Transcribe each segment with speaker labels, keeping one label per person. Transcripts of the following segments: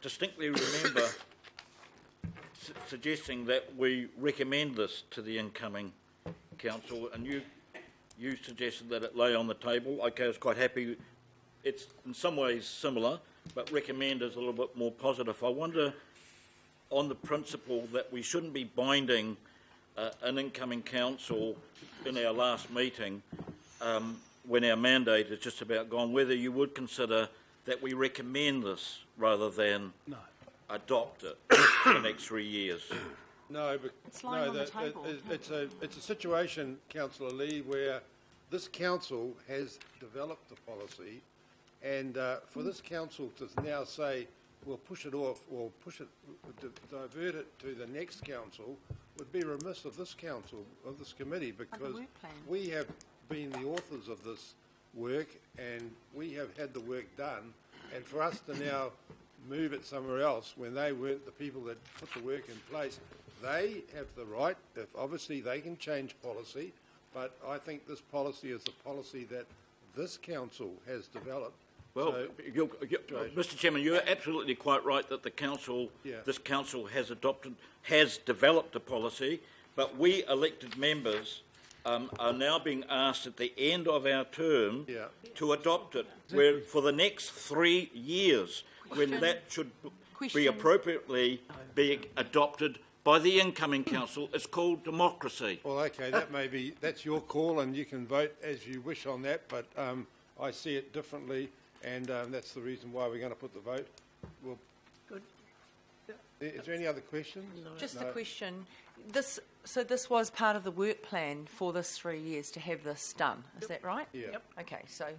Speaker 1: distinctly remember suggesting that we recommend this to the incoming council, and you suggested that it lay on the table. Okay, I was quite happy. It's in some ways similar, but recommend is a little bit more positive. I wonder, on the principle that we shouldn't be binding an incoming council in our last meeting when our mandate is just about gone, whether you would consider that we recommend this rather than adopt it for the next 3 years.
Speaker 2: No, but
Speaker 3: it's lying on the table.
Speaker 2: It's a situation, Councillor Lee, where this council has developed a policy, and for this council to now say we'll push it off or divert it to the next council would be remiss of this council, of this committee, because we have been the authors of this work and we have had the work done, and for us to now move it somewhere else when they weren't the people that put the work in place, they have the right. Obviously they can change policy, but I think this policy is the policy that this council has developed.
Speaker 1: Well, Mr. Chairman, you're absolutely quite right that the council, this council has developed a policy, but we elected members are now being asked at the end of our term to adopt it for the next 3 years, when that should be appropriately be adopted by the incoming council. It's called democracy.
Speaker 2: Well, okay, that's your call, and you can vote as you wish on that, but I see it differently, and that's the reason why we're going to put the vote.
Speaker 3: Good.
Speaker 2: Is there any other questions?
Speaker 3: Just a question. So this was part of the work plan for this 3 years to have this done. Is that right?
Speaker 2: Yeah.
Speaker 3: Yep. Okay, so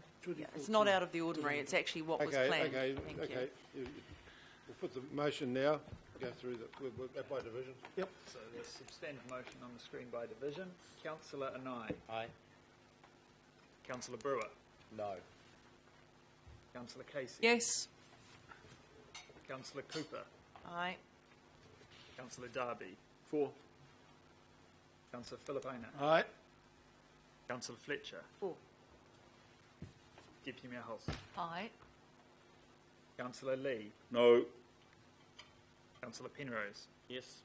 Speaker 3: it's not out of the ordinary. It's actually what was planned.
Speaker 2: Okay.
Speaker 3: Thank you.
Speaker 2: We'll put the motion now. Go through by division.
Speaker 4: Yep. So there's substantive motion on the screen by division. Councillor Anai.
Speaker 5: Aye.
Speaker 4: Councillor Brewer.
Speaker 5: No.
Speaker 4: Councillor Casey.
Speaker 3: Yes.
Speaker 4: Councillor Cooper.
Speaker 3: Aye.
Speaker 4: Councillor Darby. 4. Councillor Filipina.
Speaker 2: Aye.
Speaker 4: Councillor Fletcher.
Speaker 3: 4.
Speaker 4: Deputy Mayor Hulse.
Speaker 3: Aye.
Speaker 4: Councillor Lee.
Speaker 1: No.
Speaker 4: Councillor Penrose.
Speaker 5: Yes.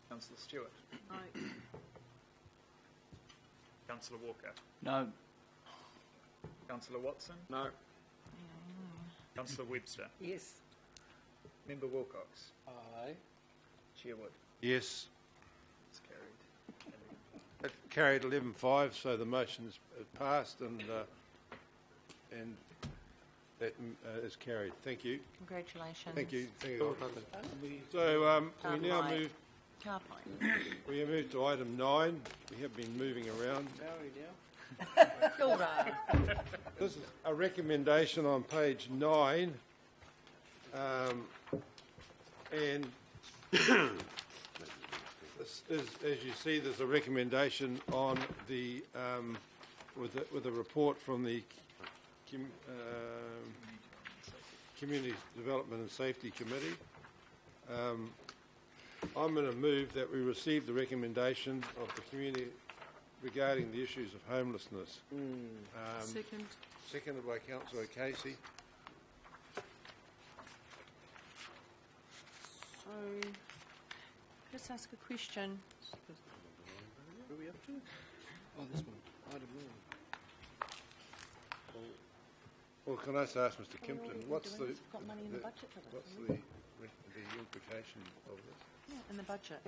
Speaker 4: Councillor Stewart.
Speaker 3: Aye.
Speaker 4: Councillor Walker.
Speaker 5: No.
Speaker 4: Councillor Watson.
Speaker 5: No.
Speaker 4: Councillor Webster.
Speaker 3: Yes.
Speaker 4: Member Wilcox.
Speaker 5: Aye.
Speaker 4: Chair Wood.
Speaker 2: Yes.
Speaker 4: It's carried.
Speaker 2: It carried 11-5, so the motion is passed, and that is carried. Thank you.
Speaker 3: Congratulations.
Speaker 2: Thank you. Thank you. So we now move. We move to item 9. We have been moving around. This is a recommendation on page 9, and this is, as you see, there's a recommendation on the with a report from the Community Development and Safety Committee. I'm going to move that we receive the recommendation of the community regarding the issues of homelessness.
Speaker 3: Second.
Speaker 2: Seconded by Councillor Casey.
Speaker 3: So, let's ask a question.
Speaker 5: Where are we up to? Oh, this one. Item 9.
Speaker 2: Well, can I just ask Mr. Kimpton, what's the
Speaker 3: got money in the budget for this?
Speaker 2: what's the implication of this?
Speaker 3: Yeah, in the budget.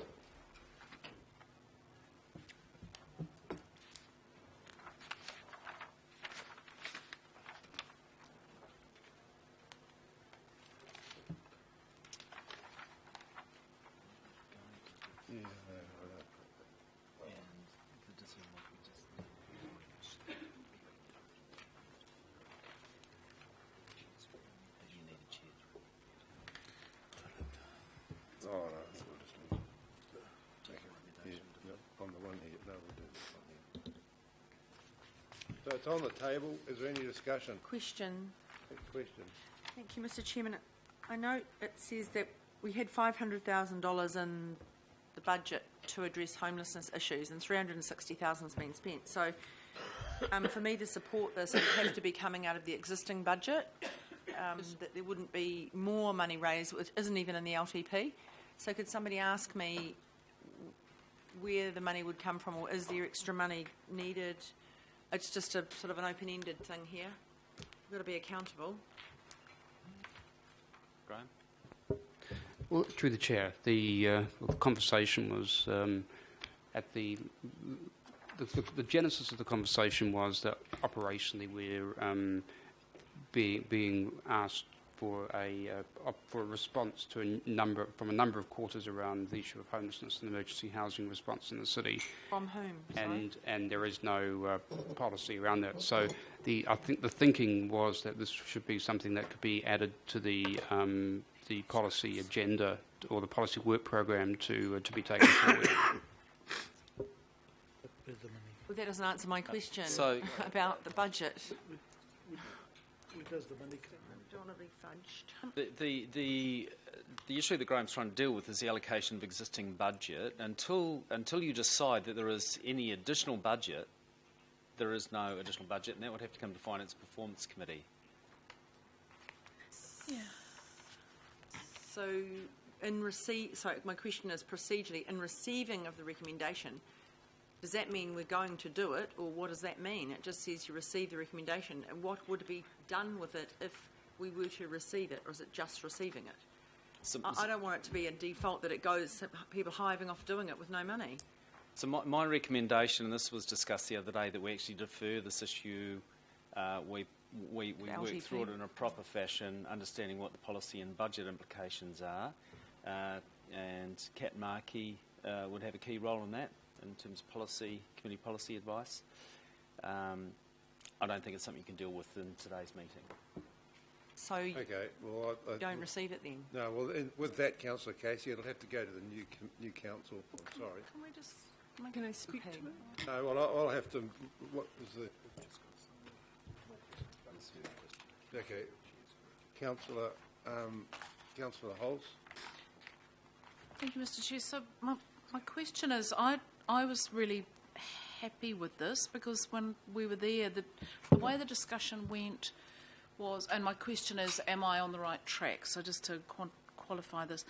Speaker 2: Oh, no, we'll just take it. Yeah, on the one here. No, we'll do it. So it's on the table. Is there any discussion?
Speaker 3: Question.
Speaker 2: Question.
Speaker 3: Thank you, Mr. Chairman. I know it says that we had $500,000 in the budget to address homelessness issues, and $360,000 has been spent. So, for me to support this, it would have to be coming out of the existing budget. that there wouldn't be more money raised, which isn't even in the LTP. So could somebody ask me where the money would come from, or is there extra money needed? It's just a sort of an open-ended thing here. We've got to be accountable.
Speaker 6: Graham?
Speaker 5: Well, through the chair, the conversation was at the genesis of the conversation was that operationally we're being asked for a response to a number of quarters around the issue of homelessness and emergency housing response in the city.
Speaker 3: From whom?
Speaker 5: And there is no policy around that. So I think the thinking was that this should be something that could be added to the policy agenda or the policy work program to be taken forward.
Speaker 3: Well, that doesn't answer my question
Speaker 6: So-
Speaker 3: about the budget.
Speaker 7: Where does the money come?
Speaker 3: I don't want to be fudged.
Speaker 6: The issue that Graham's trying to deal with is the allocation of existing budget. Until you decide that there is any additional budget, there is no additional budget, and that would have to come to Finance Performance Committee.
Speaker 3: Yeah. So, my question is procedurally, in receiving of the recommendation, does that mean we're going to do it, or what does that mean? It just says you receive the recommendation, and what would be done with it if we were to receive it, or is it just receiving it? I don't want it to be a default that it goes, people hiving off doing it with no money.
Speaker 6: So my recommendation, and this was discussed the other day, that we actually defer this issue. We work through it in a proper fashion, understanding what the policy and budget implications are, and Kat Markey would have a key role in that in terms of community policy advice. I don't think it's something you can deal with in today's meeting.
Speaker 3: So
Speaker 2: Okay, well,
Speaker 3: you don't receive it then?
Speaker 2: No, well, with that, Councillor Casey, it'll have to go to the new council. I'm sorry.
Speaker 3: Can we just...
Speaker 7: Can I speak to it?
Speaker 2: No, well, I'll have to. What was the? Okay, Councillor Holtz.
Speaker 8: Thank you, Mr. Chair. So my question is, I was really happy with this because when we were there, the way the discussion went was, and my question is, am I on the right track? So just to qualify this,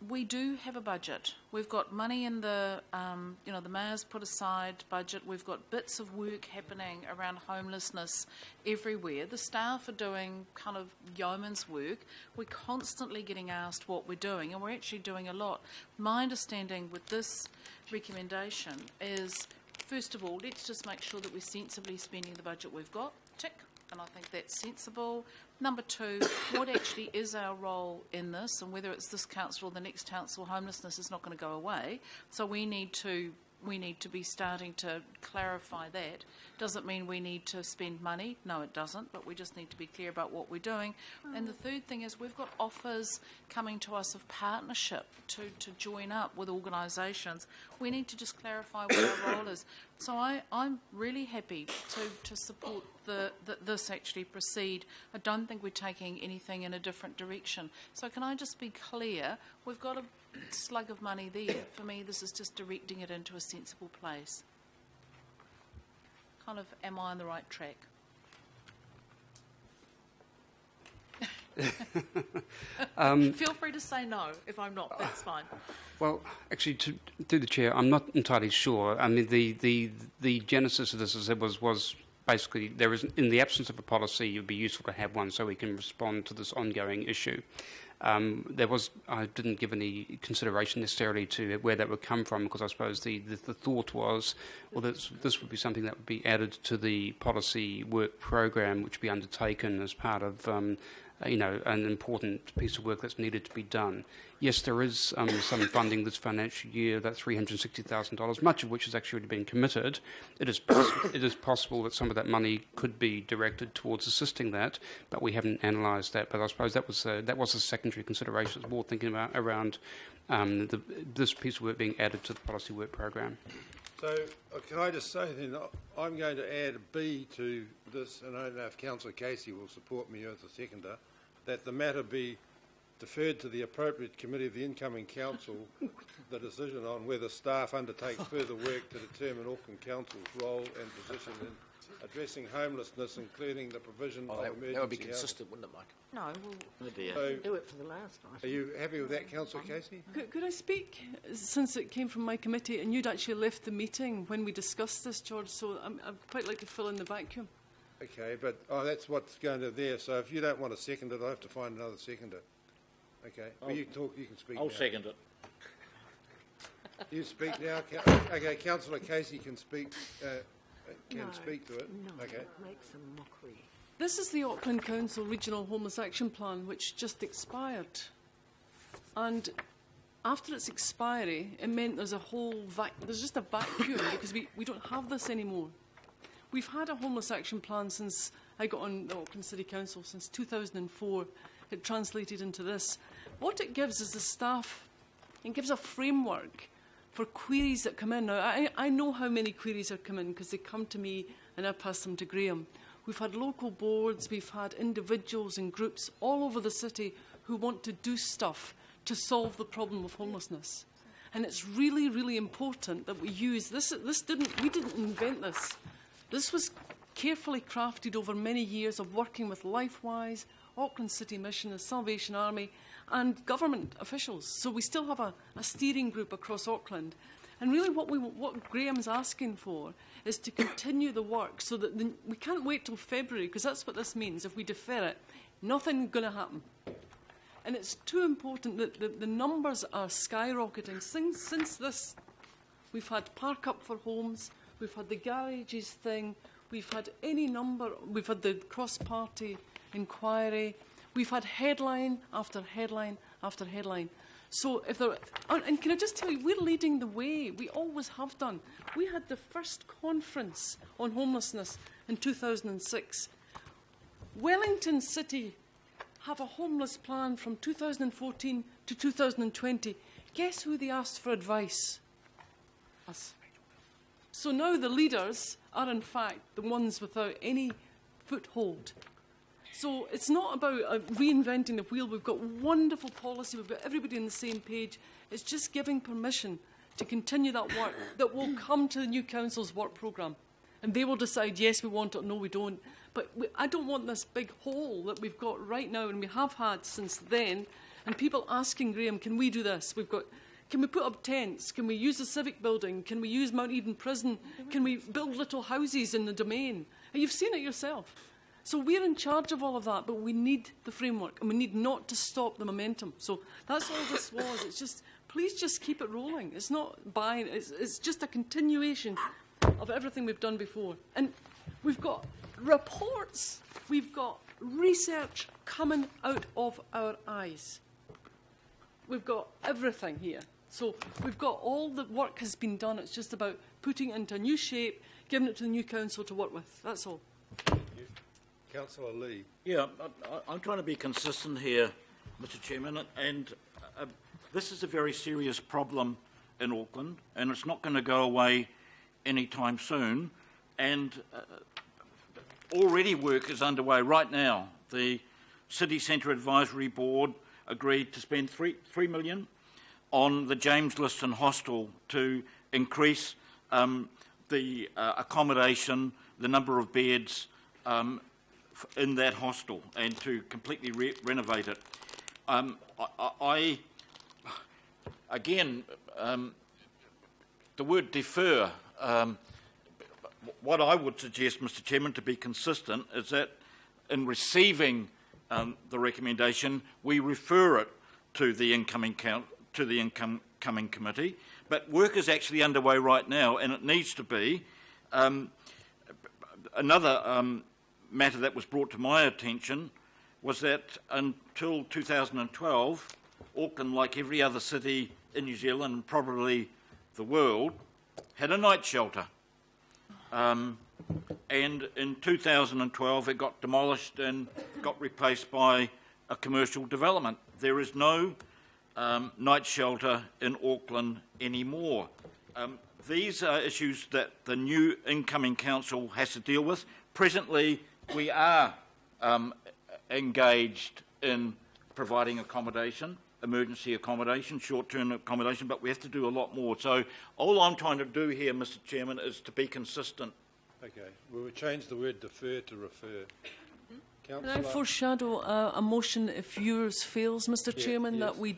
Speaker 8: we do have a budget. We've got money in the mayor's put aside budget. We've got bits of work happening around homelessness everywhere. The staff are doing kind of yeoman's work. We're constantly getting asked what we're doing, and we're actually doing a lot. My understanding with this recommendation is, first of all, let's just make sure that we're sensibly spending the budget we've got. Tick. And I think that's sensible. Number two, what actually is our role in this, and whether it's this council or the next council, homelessness is not going to go away. So we need to be starting to clarify that. Does it mean we need to spend money? No, it doesn't, but we just need to be clear about what we're doing. And the third thing is we've got offers coming to us of partnership to join up with organisations. We need to just clarify what our role is. So I'm really happy to support this actually proceed. I don't think we're taking anything in a different direction. So can I just be clear? We've got a slug of money there. For me, this is just directing it into a sensible place. Kind of, am I on the right track? Feel free to say no if I'm not. That's fine.
Speaker 5: Well, actually, through the chair, I'm not entirely sure. I mean, the genesis of this, as I said, was basically there is, in the absence of a policy, it would be useful to have one so we can respond to this ongoing issue. I didn't give any consideration necessarily to where that would come from, because I suppose the thought was, well, this would be something that would be added to the policy work program, which would be undertaken as part of an important piece of work that's needed to be done. Yes, there is some funding this financial year, that $360,000, much of which has actually been committed. It is possible that some of that money could be directed towards assisting that, but we haven't analysed that. But I suppose that was a secondary consideration. It's more thinking about around this piece of work being added to the policy work program.
Speaker 2: So can I just say then, I'm going to add a B to this, and I don't know if Councillor Casey will support me as a seconder, that the matter be deferred to the appropriate committee of the incoming council, the decision on whether staff undertake further work to determine Auckland Council's role and position in addressing homelessness, including the provision of emergency
Speaker 9: That would be
Speaker 2: housing.
Speaker 9: consistent, wouldn't it, Mike?
Speaker 3: No, well,
Speaker 1: Oh dear.
Speaker 2: So,
Speaker 7: Do it for the last time.
Speaker 2: are you happy with that, Councillor Casey?
Speaker 7: Could I speak, since it came from my committee, and you'd actually left the meeting when we discussed this, George, so I'd quite like to fill in the vacuum.
Speaker 2: Okay, but, that's what's going to there, so if you don't want to second it, I'll have to find another seconder. Okay, well, you talk, you can speak now.
Speaker 1: I'll second it.
Speaker 2: You speak now, okay, Councillor Casey can speak, speak to it.
Speaker 7: No.
Speaker 2: Okay.
Speaker 7: Make some mockery. This is the Auckland Council Regional Homeless Action Plan, which just expired. And after its expiry, it meant there's just a vacuum because we don't have this anymore. We've had a homeless action plan since I got on the Auckland City Council, since 2004. It translated into this. What it gives is the staff, it gives a framework for queries that come in. Now, I know how many queries are coming because they come to me and I pass them to Graham. We've had local boards, we've had individuals and groups all over the city who want to do stuff to solve the problem of homelessness. And it's really, really important that we use this. We didn't invent this. This was carefully crafted over many years of working with LifeWise, Auckland City Mission, the Salvation Army, and government officials. So we still have a steering group across Auckland. And really what Graham's asking for is to continue the work so that we can't wait till February, because that's what this means. If we defer it, nothing's going to happen. And it's too important that the numbers are skyrocketing. Since this, we've had Park Up for Homes, we've had the garages thing, we've had we've had the cross-party inquiry, we've had headline after headline after headline. So and can I just tell you, we're leading the way. We always have done. We had the first conference on homelessness in 2006. Wellington City have a homeless plan from 2014 to 2020. Guess who they asked for advice? Us. So now the leaders are in fact the ones without any foothold. So it's not about reinventing the wheel. We've got wonderful policy. We've got everybody on the same page. It's just giving permission to continue that work that will come to the new council's work programme. And they will decide, yes, we want it, no, we don't. But I don't want this big hole that we've got right now, and we have had since then, and people asking Graham, can we do this? Can we put up tents? Can we use the civic building? Can we use Mount Eden Prison? Can we build little houses in the domain? And you've seen it yourself. So we're in charge of all of that, but we need the framework, and we need not to stop the momentum. So that's all this was. It's just, please just keep it rolling. It's not buying, it's just a continuation of everything we've done before. And we've got reports, we've got research coming out of our eyes. We've got everything here. So we've got all the work has been done. It's just about putting it into a new shape, giving it to the new council to work with. That's all.
Speaker 2: Councillor Lee.
Speaker 1: Yeah, I'm trying to be consistent here, Mr. Chairman, and this is a very serious problem in Auckland, and it's not going to go away anytime soon. And already work is underway right now. The City Centre Advisory Board agreed to spend $3 million on the James Liston Hostel to increase the accommodation, the number of beds in that hostel, and to completely renovate it. The word defer, what I would suggest, Mr. Chairman, to be consistent, is that in receiving the recommendation, we refer it to the incoming committee. But work is actually underway right now, and it needs to be. Another matter that was brought to my attention was that until 2012, Auckland, like every other city in New Zealand and probably the world, had a night shelter. And in 2012, it got demolished and got replaced by a commercial development. There is no night shelter in Auckland anymore. These are issues that the new incoming council has to deal with. Presently, we are engaged in providing accommodation, emergency accommodation, short-term accommodation, but we have to do a lot more. So all I'm trying to do here, Mr. Chairman, is to be consistent
Speaker 2: Okay, we will change the word defer to refer.
Speaker 7: Can I
Speaker 2: Councillor,
Speaker 7: foreshadow a motion if yours fails, Mr.
Speaker 2: Yeah,
Speaker 7: Chairman,
Speaker 2: yes.
Speaker 7: that we